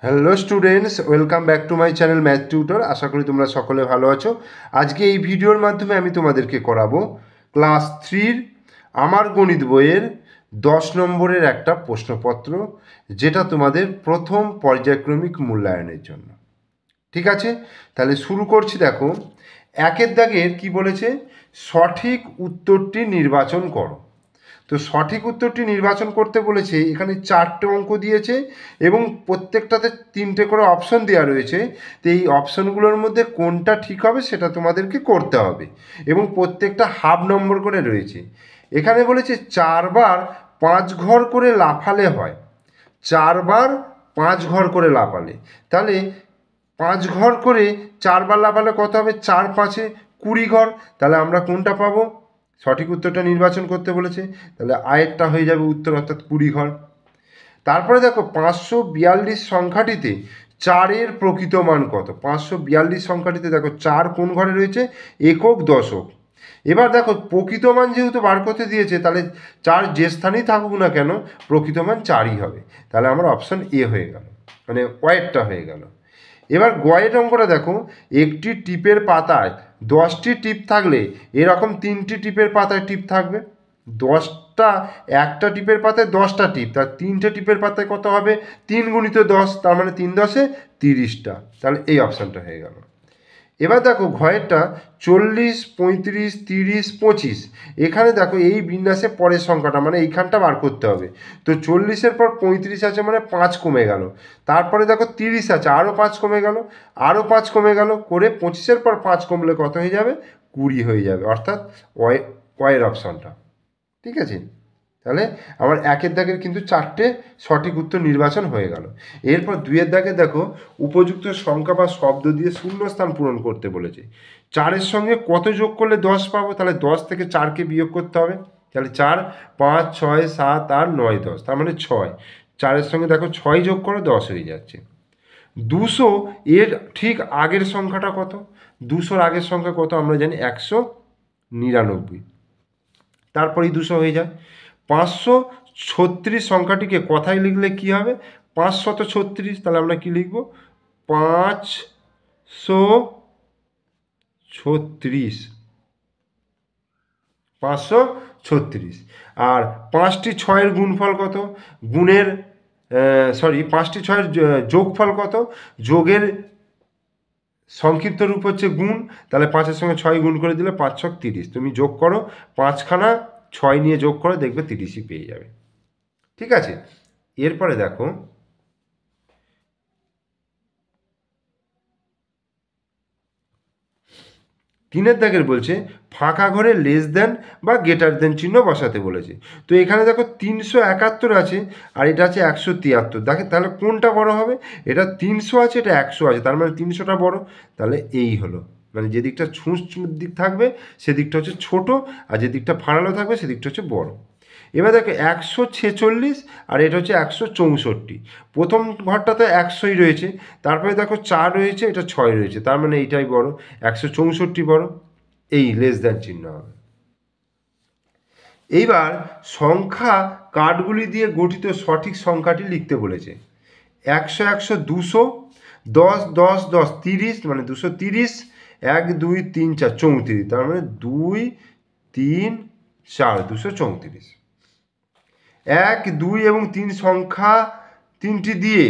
Hello students, welcome back to my channel math tutor. আশা করি তোমরা সকলে ভালো আছো। আজকে এই ভিডিওর মাধ্যমে আমি তোমাদেরকে করাবো ক্লাস 3 আমার গণিত বইয়ের 10 নম্বরের একটা প্রশ্নপত্র, যেটা তোমাদের প্রথম পর্যায়ক্রমিক মূল্যায়নের জন্য। ঠিক আছে, তাহলে শুরু করছি। দেখো, একের দাগের কি বলেছে, সঠিক উত্তরটি নির্বাচন করো। তো সঠিক উত্তরটি নির্বাচন করতে বলেছে। এখানে 4টে অঙ্ক দিয়েছে এবং প্রত্যেকটাতে 3টে করে অপশন দেওয়া রয়েছে। তো এই অপশনগুলোর মধ্যে কোনটা ঠিক হবে সেটা তোমাদেরকে করতে হবে এবং প্রত্যেকটা হাফ নম্বর করে রয়েছে। এখানে বলেছে 4বার 5 ঘর করে লাফালে হয়। 4বার 5 ঘর করে লাফালে, তাহলে 5 ঘর করে 4বার লাফালে কত হবে? 4 5-এ 20 ঘর। তাহলে আমরা কোনটা পাবো? সঠিক উত্তরটা নির্বাচন করতে বলেছে, তাহলে আয়েরটা হয়ে যাবে উত্তর, অর্থাৎ 20 ঘর। তারপরে দেখো, 542 সংখ্যাটিতে 4-এর প্রকৃত মান কত? 542 সংখ্যাটিতে দেখো 4 কোন ঘরে রয়েছে? একক, দশক। এবার দেখো, প্রকৃত মান যেহেতু বার করতে দিয়েছে, তাহলে 4 যে স্থানেই থাকুক না কেন প্রকৃত মান 4ই হবে। তাহলে আমার অপশন এ হয়ে গেল, মানে ওয়াইটটা হয়ে গেল। এবার গয়ের অঙ্কটা দেখো, একটি টিপের পাতায় 10টি টিপ থাকলে এরকম 3টি টিপের পাতায় টিপ থাকবে। 10টা, একটা টিপের পাতায় 10টা টিপ, তার 3টে টিপের পাতায় কত হবে? 3 গুণিত 10, তার মানে 3 10-এ 30টা। তাহলে এই অপশানটা হয়ে গেল। এবার দেখো ঘয়েরটা 40 35 30 25, এখানে দেখো এই বিন্যাসে পরের সংখ্যাটা, মানে এইখানটা বার করতে হবে। তো 40-এর পর 35 আছে, মানে 5 কমে গেল। তারপরে দেখো 30 আছে, আরও 5 কমে গেল, আরও 5 কমে গেল করে 25-এর পর 5 কমলে কত হয়ে যাবে? 20 হয়ে যাবে, অর্থাৎ ওয়ের অপশনটা। ঠিক আছে, তাহলে আমার একের দাগের কিন্তু 4টে সঠিক উত্তর নির্বাচন হয়ে গেল। এরপর 2-এর দাগে দেখো, উপযুক্ত সংখ্যা বা শব্দ দিয়ে শূন্যস্থান পূরণ করতে বলেছে। 4-এর সঙ্গে কত যোগ করলে 10 পাবো? তাহলে 10 থেকে 4কে বিয়োগ করতে হবে। তাহলে 4 5 6 7 8 9 10, তার মানে 6। 4-এর সঙ্গে দেখো 6 যোগ করো, 10 হয়ে যাচ্ছে। 200 এর ঠিক আগের সংখ্যাটা কত? 200-র আগের সংখ্যা কত আমরা জানি? 199। তারপরেই 200 হয়ে যায়। 536 সংখ্যাটিকে কথায় লিখলে কি হবে? 536। তাহলে আমরা কি লিখব? 536, 536। আর 5টি 6-এর গুণফল কত? গুণের সরি 5টি 6-এর যোগফল কত? যোগের সংক্ষিপ্ত রূপ হচ্ছে গুণ। তাহলে 5-এর সঙ্গে 6 গুণ করে দিলে 5 ছক 30। তুমি যোগ করো, 5খানা 6 নিয়ে যোগ করো, দেখবে 30ই পেয়ে যাবে। ঠিক আছে, এরপরে দেখো, তিনের দাগের বলছে ফাঁকা ঘরে লেস দেন বা গ্রেটার দেন চিহ্ন বসাতে বলেছে। তো এখানে দেখো 371 আছে আর এটা আছে 173। দেখে তাহলে কোনটা বড় হবে? এটা 300 আছে, এটা 100 আছে, তার মানে 300টা বড়। তাহলে এই হলো, মানে যে দিকটা ছুঁচ দিক থাকবে সেদিকটা হচ্ছে ছোট, আর যে দিকটা ফাড়ালো থাকবে সেদিকটা হচ্ছে বড়। এবার দেখো 146 আর এটা হচ্ছে 164। প্রথম ঘরটাতে 100ই রয়েছে, তারপরে দেখো 4 রয়েছে, এটা 6 রয়েছে, তার মানে এইটাই বড়, 164 বড়। এই লেস দ্যান চিহ্ন হবে। এইবার সংখ্যা কার্ডগুলি দিয়ে গঠিত সঠিক সংখ্যাটি লিখতে বলেছে। 100 100 200, 10 10 10 30, মানে 230, 1 2 3 4 34, তার মানে 2 3 4 234। 1 2 এবং 3 সংখ্যা তিনটি দিয়ে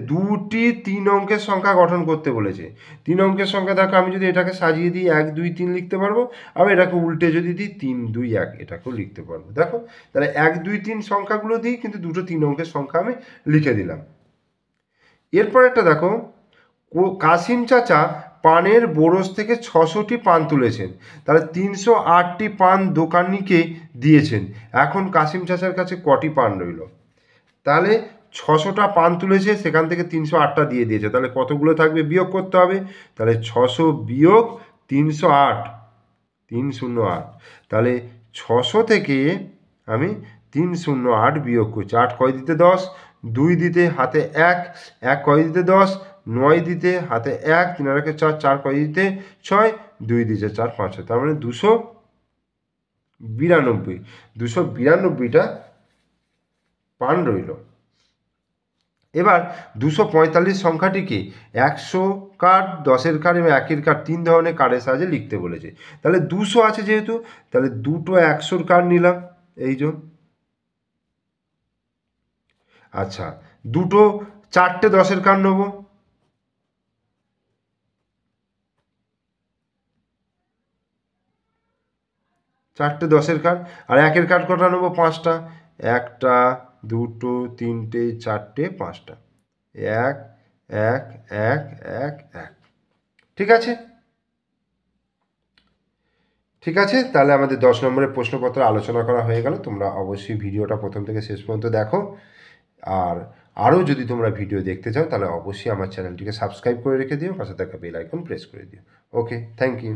2টি 3 অঙ্কের সংখ্যা গঠন করতে বলেছে। 3 অঙ্কের সংখ্যা দেখো, আমি যদি এটাকে সাজিয়ে দিই 1 2 3 লিখতে পারবো, আবার এটাকে উল্টে যদি দিই 3 2 1 এটাকেও লিখতে পারবো। দেখো, তাহলে 1 2 3 সংখ্যাগুলো দিই, কিন্তু দুটো 3 অঙ্কের সংখ্যা আমি লিখে দিলাম। এরপর একটা দেখো, কাসিম চাচা পানের বোরস থেকে 600টি পান তুলেছেন, তাহলে 308টি পান দোকানিকে দিয়েছেন। এখন কাসিম চাচার কাছে কটি পান রইল? তাহলে 600টা পান তুলেছে, সেখান থেকে 308টা দিয়ে দিয়েছে, তাহলে কতগুলো থাকবে? বিয়োগ করতে হবে। তাহলে 600 বিয়োগ 308, 308। তাহলে 600 থেকে আমি 308 বিয়োগ করছি। 8 কয় দিতে 10, 2 দিতে হাতে 1, 1 কয় দিতে 10, 9 দিতে হাতে 1, 3 আর 1 4, 4 কয় দিতে 6, 2 দিতে 4 5, তার মানে 292, 292টা পান রইল। এবার 245 সংখ্যাটিকে 100 কার্ড, 10-এর কার্ড এবং 1-এর কার্ড 3 ধরনের কার্ডের সাহায্যে লিখতে বলেছে। তাহলে 200 আছে যেহেতু, তাহলে দুটো 100-র কার্ড নিলাম, এই যে। আচ্ছা, দুটো 4টে 10-এর কার্ড নেবো, চারটে 10-এর কার্ড। আর 1-এর কার্ড কটা নেবো? 5টা। 1টা, 2টো, 3টে, 4টে, 5টা। 1 1 1 1 1। ঠিক আছে, ঠিক আছে, তাহলে আমাদের 10 নম্বরের প্রশ্নপত্র আলোচনা করা হয়ে গেল। তোমরা অবশ্যই ভিডিওটা প্রথম থেকে শেষ পর্যন্ত দেখো। আর আরও যদি তোমরা ভিডিও দেখতে চাও তাহলে অবশ্যই আমার চ্যানেলটিকে সাবস্ক্রাইব করে রেখে দিও, পাশে থাকা বেল আইকন প্রেস করে দিও। ওকে, থ্যাংক ইউ।